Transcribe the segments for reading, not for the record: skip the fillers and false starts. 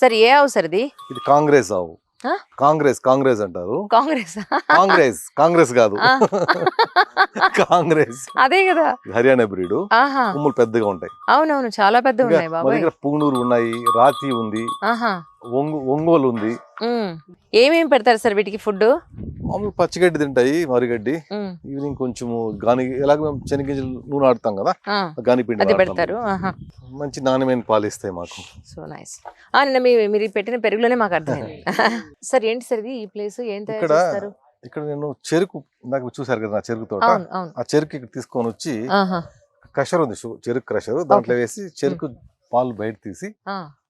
Sir ఏ ఆవు sir ఇది? ఇది కాంగ్రెస్ ఆవు. ఆ? కాంగ్రెస్ అంటారు. కాంగ్రెస్ కాంగ్రెస్ కాదు, కాంగ్రెస్. అదే కదా, హర్యానా బ్రీడ్. ఆహా, కొమ్ములు పెద్దగా ఉంటాయి. అవునవును, చాలా పెద్ద ఇంకా ఉన్నాయి మా బాబాయ్. దగ్గర పుంగనూరు ఉన్నాయి, రాతి ఉంది, ఆహా, ఒంగోలు ఉంది. ఏమేమి పెడతారు సార్ వీటికి ఫుడ్? మామూలు పచ్చిగడ్డి తింటాయి, మరిగడ్డి. ఈవినింగ్ కొంచెము గాని, ఎలాగ మేము శనగింజలు నూనె ఆడుతాం కదా, గాని పిండి అది వాడతాం. పెడతారు. ఆహా, మంచి నాణ్యమైన పాలు ఇస్తాయి మాకు. So nice. నిన్న మీరు పెట్టిన పెరుగులోనే మాకు అర్థమైంది. సార్ ఏంటి సార్ ఇది, ఈ ప్లేస్ ఏం తయారు చేస్తారు? ఇక్కడ నేను చెరుకు, ఇందాక చూసారు కదా నా చెరుకు తోట, అవును అవును. ఆ చెరుకు ఇక్కడ తీసుకొని వచ్చి ఆహా, క్రషర్ ఉంది, చెరుకు క్రషర్, దాంట్లో వేసి చెరుకు పాలు బయట తీసి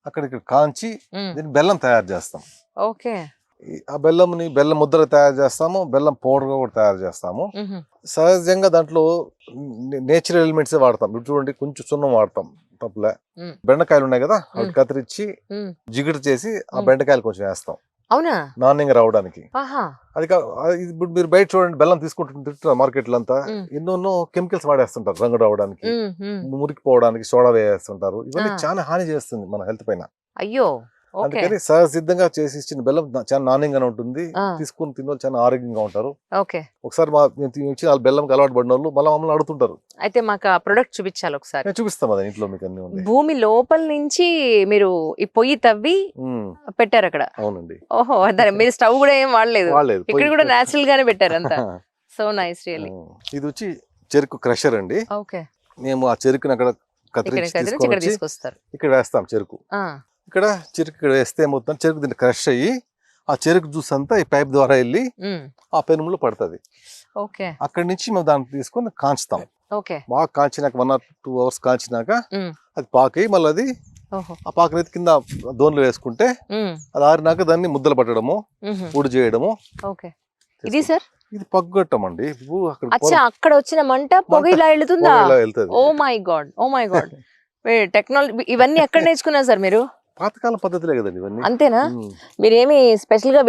అక్కడ ఇక్కడ కాంచి దీన్ని బెల్లం తయారు చేస్తాం. ఓకే. ఆ బెల్లం ముద్ర తయారు చేస్తాము, బెల్లం పౌడర్ కూడా తయారు చేస్తాము. సహజంగా దాంట్లో నేచురల్ ఎలిమెంట్స్ వాడతాం. ఇప్పుడు చూడండి, కొంచెం సున్నం వాడతాం, తప్పులే. బెండకాయలు ఉన్నాయి కదా, అవి కత్తిరించి జిగురు చేసి ఆ బెండకాయలు కొంచెం వేస్తాం, అవునా, నాణ్యంగా రావడానికి. అది ఇప్పుడు మీరు బయట చూడండి, బెల్లం తీసుకుంటుంటారు మార్కెట్లో అంతా, ఎన్నో కెమికల్స్ వాడేస్తుంటారు రంగు రావడానికి, మురికిపోవడానికి సోడా వేస్తుంటారు. ఇవన్నీ చాలా హాని చేస్తుంది మన హెల్త్ పైన. అయ్యో, అందుకని సహసిద్ధంగా చేసి ఇచ్చిన బెల్లం చాలా నాణ్యంగానే ఉంటుంది, తీసుకుని తిన్న వాళ్ళు చాలా ఆరోగ్యంగా ఉంటారు. ఒకసారి వాళ్ళ బెల్లంకి అలవాటు పడిన వాళ్ళు మళ్ళీ మమ్మల్ని అడుగుతుంటారు. అయితే మాకు ఆ ప్రొడక్ట్ చూపించాలి ఒకసారి. చూపిస్తాం, అదే ఇంట్లో మీకు అన్ని ఉంది. భూమి లోపల నుంచి మీరు ఈ పొయ్యి తవ్వి పెట్టారు అక్కడ? అవునండి. ఓహో, మీరు స్టవ్ కూడా ఏం వాడలేదు, ఇక్కడ కూడా నేచురల్ గానే పెట్టారు అంతా. So nice, really. ఇది వచ్చి చెరుకు క్రషర్ అండి. ఓకే. మేము ఆ చెరుకుని అక్కడ కత్తిరించి తీసుకొస్తారు, ఇక్కడ వేస్తాం చెరుకు. ఇక్కడ వేస్తే మొత్తం చెరుకు దీన్ని క్రష్ అయ్యి ఆ చెరుకు జ్యూస్ అంతా ఈ పైప్ ద్వారా వెళ్ళి ఆ పెనుములో పడుతుంది. అక్కడి నుంచి మేము దాన్ని తీసుకొని కాంచుతాం. బాగా కాంచినాక 1 or 2 hours కాంచినాక అది పాకై మళ్ళీ అది ఆ పాకనైతే కింద దోన్లు వేసుకుంటే అది ఆరినాక దాన్ని ముద్దలు పట్టడము, పొడి చేయడము. ఇది సార్, ఇది పగ్గొట్టం అండి. అక్కడ వచ్చిన మంట పొగ ఇలా వెళ్తుందా? Oh my God, oh my God. Technology ఇవన్నీ ఎక్కడ నేర్చుకున్నారు సార్ మీరు? పాతకాల పద్ధతులే కదండి ఇవన్నీ. అంతేనా? మీరేమి స్పెషల్ గా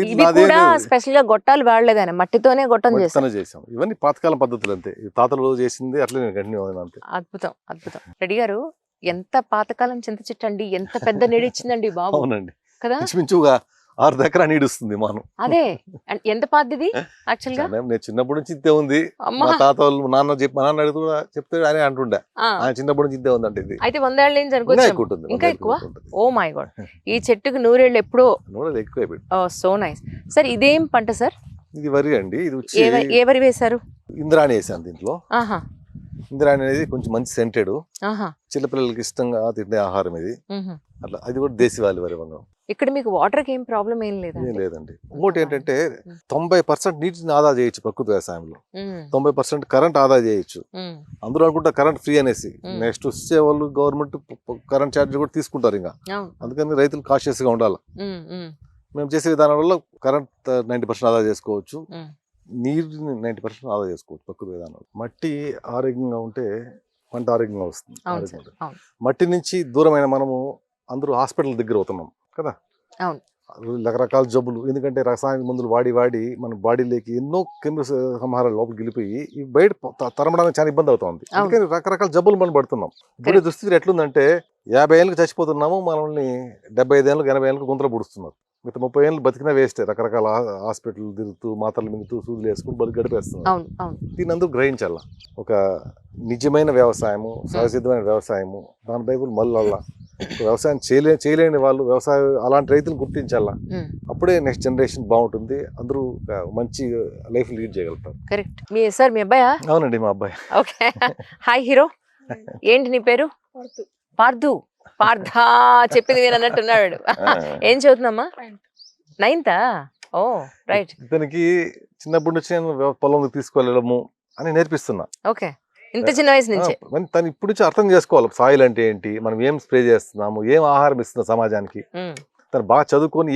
ఇది కూడా స్పెషల్ గా గొట్టాలు వాడలేదని, మట్టితోనే గొట్టం చేసాం. ఇవన్నీ పాతకాల పద్ధతులు అంతే, తాతలు చేసింది అట్లే కంటిన్యూ అంతే. అద్భుతం, అద్భుతం. రెడ్డి గారు, ఎంత పాతకాలం చింత చెట్టు అండి, ఎంత పెద్ద నీడిచ్చిందండి బాబు. అవునండి కదా, మించుగా 6 ఎకరా నీడుస్తుంది మనం. అదే ఎంత పాతది యాక్చువల్ గా. నేను చిన్నప్పటి నుంచి ఇంతే ఉంది. మా తాత వాళ్ళు మా నాన్న అడుగుతూ కూడా చెప్తే అని అంటుండే, ఆయన చిన్నప్పటి నుంచి ఇంతే ఉంది అంటే. ఇది అయితే 100 ఏళ్ళ నుంచి అనుకోవచ్చు, ఇంకా ఎక్కువ. ఓ మై గాడ్, ఈ చెట్టుకు 100 ఏళ్ళు ఎప్పుడో ఎక్కువ. So nice. సార్ ఇదేం పంట సార్? ఇది వరి అండి. ఇది వచ్చి ఏ వరి వేశారు? ఇంద్రాణి వేసాను దీంట్లో. ఇంద్రాణి అనేది కొంచెం మంచి సెంటెడ్, చిన్నపిల్లలకి ఇష్టంగా తినే ఆహారం ఇది. అట్లా అది కూడా దేశవాళీ వరి వంగం. ఇక్కడ మీకు వాటర్ కి ఏం ప్రాబ్లం ఏం లేదండి. ఇంకోటి ఏంటంటే 90% నీటిని ఆదా చేయొచ్చు ప్రకృతి వ్యవసాయంలో, 90% కరెంట్ ఆదా చేయొచ్చు. అందరూ అనుకుంటా కరెంట్ ఫ్రీ అనేసి, నెక్స్ట్ వచ్చే వాళ్ళు గవర్నమెంట్ కరెంట్ ఛార్జ్ కూడా తీసుకుంటారు ఇంకా. అందుకని రైతులు కాషియస్ గా ఉండాలి. మేము చేసే విధానం వల్ల కరెంట్ 90% ఆదా చేసుకోవచ్చు, నీరుని 90% ఆదా చేసుకోవచ్చు ప్రకృతి విధానం. మట్టి ఆరోగ్యంగా ఉంటే పంట ఆరోగ్యంగా వస్తుంది. మట్టి నుంచి దూరమైన మనము అందరూ హాస్పిటల్ దగ్గర అవుతున్నాం కదా, రకరకాల జబ్బులు. ఎందుకంటే రసాయన మందులు వాడి మన బాడీలోకి ఎన్నో కెమికల్స్ సంహారాలు లోపలికి వెళ్ళిపోయి ఈ బయట తరమడానికి చాలా ఇబ్బంది అవుతుంది. అందుకని రకరకాల జబ్బులు మనం పడుతున్నాం. ఇప్పుడు దుస్థితి ఎట్లుందంటే 50 ఏళ్ళకి చచ్చిపోతున్నాము, మనల్ని 75 ఏళ్ళకి 80 ఏళ్ళకి గుంతలు పుడుస్తున్నారు. మిగతా 30 ఏళ్ళు బతికినా వేస్తే, రకరకాల హాస్పిటల్ తిరుగుతూ మాత్రలు మింగుతూ సూదులు వేసుకుని గడిపేస్తున్నారు. దీన్ని అందరూ గ్రహించాల. ఒక నిజమైన వ్యవసాయము, సహసిద్ధమైన వ్యవసాయము, దాని బైబుల్ మళ్ళా వ్యవసాయం చేయలేని వాళ్ళు, వ్యవసాయం అలాంటి రైతులు గుర్తించాలా. అప్పుడే నెక్స్ట్ జనరేషన్ బాగుంటుంది, అందరూ మంచి లైఫ్ లీడ్ చేయగలుగుతారు. కరెక్ట్. సార్ మీ అబ్బాయా? అవునండి, మా అబ్బాయి. ఓకే. హాయ్ హీరో, ఏంటి నీ పేరు? పార్థు. పార్థా చెప్పింది నేను అన్నట్టున్నాడు. ఏం చదువుతున్నామ్మా? 9th? ఓ రైట్. ఇతనికి చిన్నప్పటి నుంచి నేను పొలంలో తీసుకెళ్ళడము అని నేర్పిస్తున్నా. ఓకే, ఇంత చిన్న వయసు నుంచి. తను ఇప్పుడు నుంచి అర్థం చేసుకోవాలి సాయిల్ అంటే ఏంటి, మనం ఏం స్ప్రే చేస్తున్నాము, ఏం ఆహారం ఇస్తున్నాం సమాజానికి. తను బాగా చదువుకొని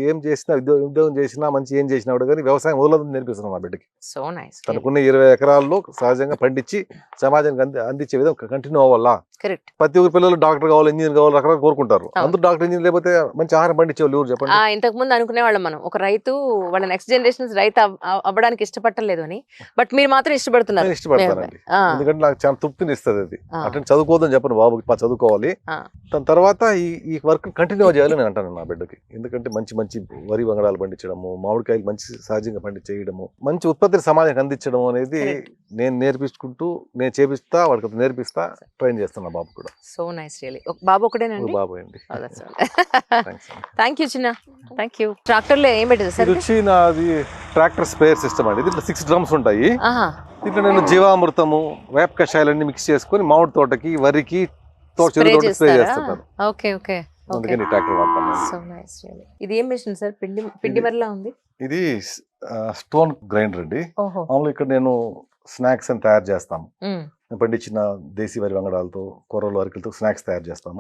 ఏం చేసినా ఉద్యోగం చేసినా మంచి ఏం చేసినా కూడా కానీ వ్యవసాయం వదలదని నేర్పిస్తున్నాం మా బిడ్డకి. So nice. తనకున్న 20 ఎకరాల్లో సహజంగా పండించి సమాజానికి అందించే విధంగా కంటిన్యూ అవ్వాలా. కరెక్ట్. ప్రతి ఒక్కరి పిల్లలు డాక్టర్ కావాలి, ఇంజనీర్ కావాలి, రకరకాల కోరుకుంటారు. అందరూ డాక్టర్ ఇంజనీర్ లేకపోతే మంచి ఆహారం పండించే వాళ్ళు ఎవరు చెప్పండి. ఇంతకు ముందు అనుకునేవాళ్ళం మనం, ఒక రైతు వాళ్ళ నెక్స్ట్ జనరేషన్ రైతు అవ్వడానికి ఇష్టపట్టలేదు అని, బట్ మీరు మాత్రం ఇష్టపడుతున్నారు. నేను ఇష్టపడతానండి, ఎందుకంటే నాకు చాలా తృప్తిని ఇస్తుంది అది. అంటే చదువుకోవద్దని చెప్పను బాబుకి, చదువుకోవాలి, దాని తర్వాత ఈ వర్క్ కంటిన్యూ చేయాలని నేను అంటాను నా బిడ్డకి. ఎందుకంటే మంచి మంచి వరి వంగడాలు పండించడము, మామిడికాయలు మంచి సహజంగా చేయడము, మంచి ఉత్పత్తిని సమాజానికి అందించడం అనేది నేను నేర్పించుకుంటూ నేను చేపిస్తా, వాడికి నేర్పిస్తా, ట్రైన్ చేస్తున్నా బాబు కూడా. So nice really. బాబు ఒకటేనండి? బాబు అండి. థ్యాంక్ యూ చిన్న, థ్యాంక్ యూ. ట్రాక్టర్ లో ఏం పెట్టదు సార్? ఇది వచ్చి నాది ట్రాక్టర్ స్పేర్ సిస్టమ్ అండి. దీంట్లో 6 డ్రమ్స్ ఉంటాయి. దీంట్లో నేను జీవామృతము, వేప కషాయాలన్నీ మిక్స్ చేసుకొని మామిడి తోటకి, వరికి, స్ప్రే చేస్తుంటాను. Okay okay. అందుకని ట్రాక్టర్ వాడతాను. So nice really. ఇది ఏం మెషిన్ సార్? పిండి మరలా ఉంది. ఇది స్టోన్ గ్రైండర్ అండి. మామూలుగా ఇక్కడ నేను స్నాక్స్ అని తయారు చేస్తాము. పండించిన దేశీ వరి వంగడాలతో, కూరలు, అరికలతో స్నాక్స్ తయారు చేస్తాము.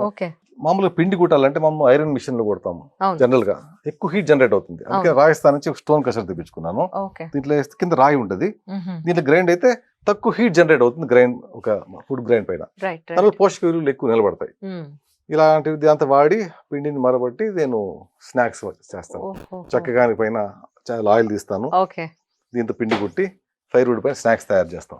మామూలుగా పిండి కుట్టాలంటే మనం ఐరన్ మిషన్ లో కొడతాము. జనరల్ గా ఎక్కువ హీట్ జనరేట్ అవుతుంది. అందుకే రాజస్థాన్ నుంచి స్టోన్ కషర్ తెప్పించుకున్నాను. దీంట్లో వేస్తే కింద రాయి ఉంటది, దీంట్లో గ్రైండ్ అయితే తక్కువ హీట్ జనరేట్ అవుతుంది. గ్రైండ్ ఒక ఫుడ్ గ్రైండ్ పైన దానిలో పోషక విలువలు ఎక్కువ నిలబడతాయి. ఇలాంటివి దాంతో వాడి పిండిని మరబట్టి నేను స్నాక్స్ చేస్తాను. చక్కగా పైన చాలా ఆయిల్ తీస్తాను, దీంతో పిండి కుట్టి ఫైర్వుడ్ పైన స్నాక్స్ తయారు చేస్తాం.